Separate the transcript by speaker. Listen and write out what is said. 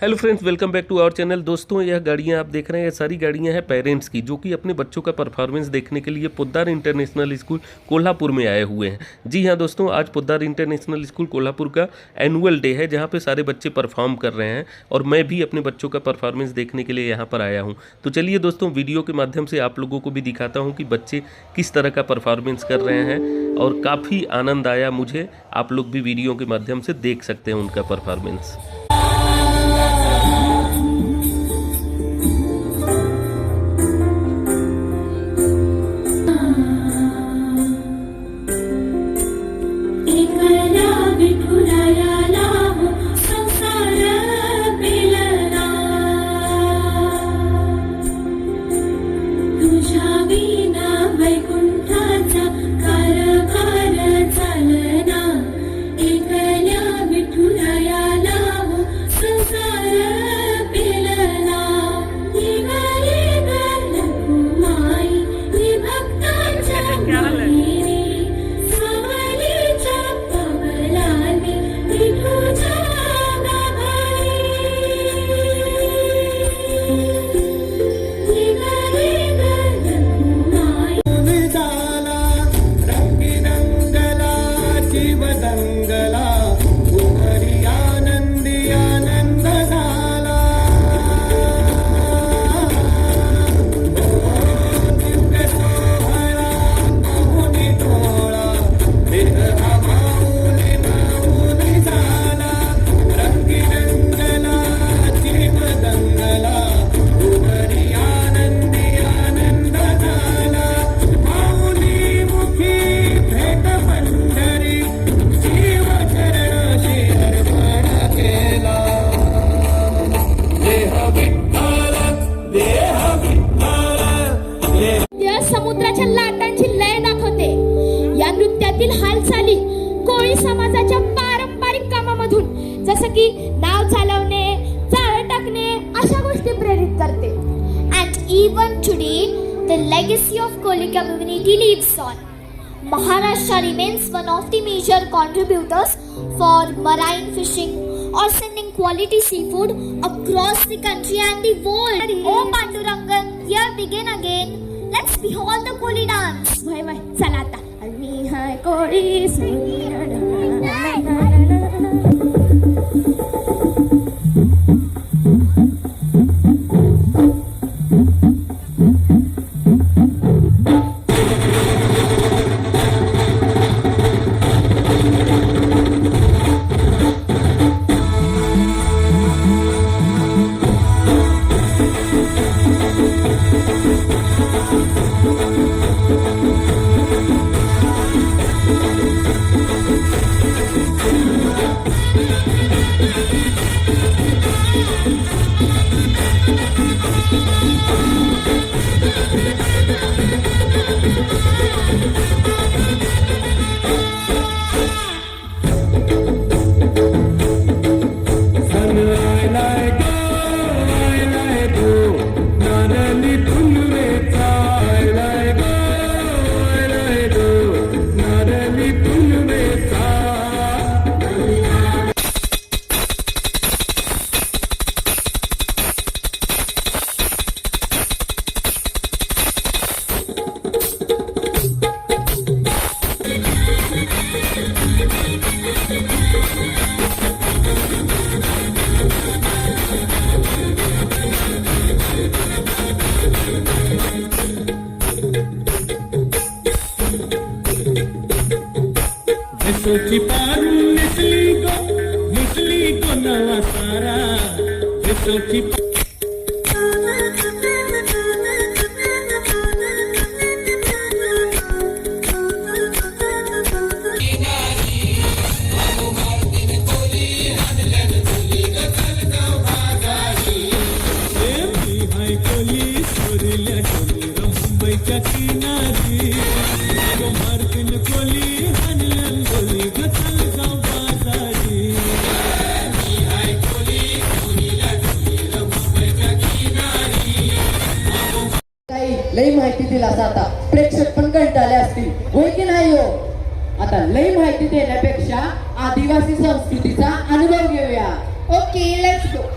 Speaker 1: Hello friends, welcome back to our channel. दोस्तों, यह गाड़ियां आप देख रहे हैं, ये सारी गाड़ियां हैं पेरेंट्स की, जो कि अपने बच्चों का परफॉर्मेंस देखने के लिए पोद्दार इंटरनेशनल स्कूल कोल्हापुर में आए हुए हैं। जी हाँ दोस्तों, आज पोद्दार इंटरनेशनल स्कूल कोल्हापुर का एनुअल डे है, जहां पे सारे बच्चे परफॉर्म कर रहे हैं और मैं भी अपने बच्चों का परफॉर्मेंस देखने के लिए यहाँ पर आया हूँ। तो चलिए दोस्तों, वीडियो के माध्यम से आप लोगों को भी दिखाता हूँ कि बच्चे किस तरह का परफॉर्मेंस कर रहे हैं और काफ़ी आनंद आया मुझे। आप लोग भी वीडियो के माध्यम से देख सकते हैं उनका परफॉर्मेंस।
Speaker 2: समुद्राच्या लाटांची लय दाखवते। या नृत्यातील हालचाली कोळी समाजाच्या पारंपरिक कामामधून जसं की नाव चालवणे, जाळं टाकणे अशा गोष्टी प्रेरित करते। And even today the legacy of Koli community lives on. Maharashtra remains one of the major contributors for marine fishing or sending quality seafood across the country and the world. Oh Pandurangan, here begin again. Let's behold the Koli dance. Why, चला आता. मी हाय कोळी
Speaker 3: सोची पारू निसली को नवा सारा सोची मुंबईच्या किनारी मार्किन कोली हनलन कोली घचल गाव बाजारी
Speaker 4: लई माहिती दिला आता प्रेक्षक पण कंटाळले असतील, होय की नाही हो? आता लई माहिती देण्यापेक्षा आदिवासी संस्कृतीचा अनुभव घेऊया।
Speaker 2: Okay let's go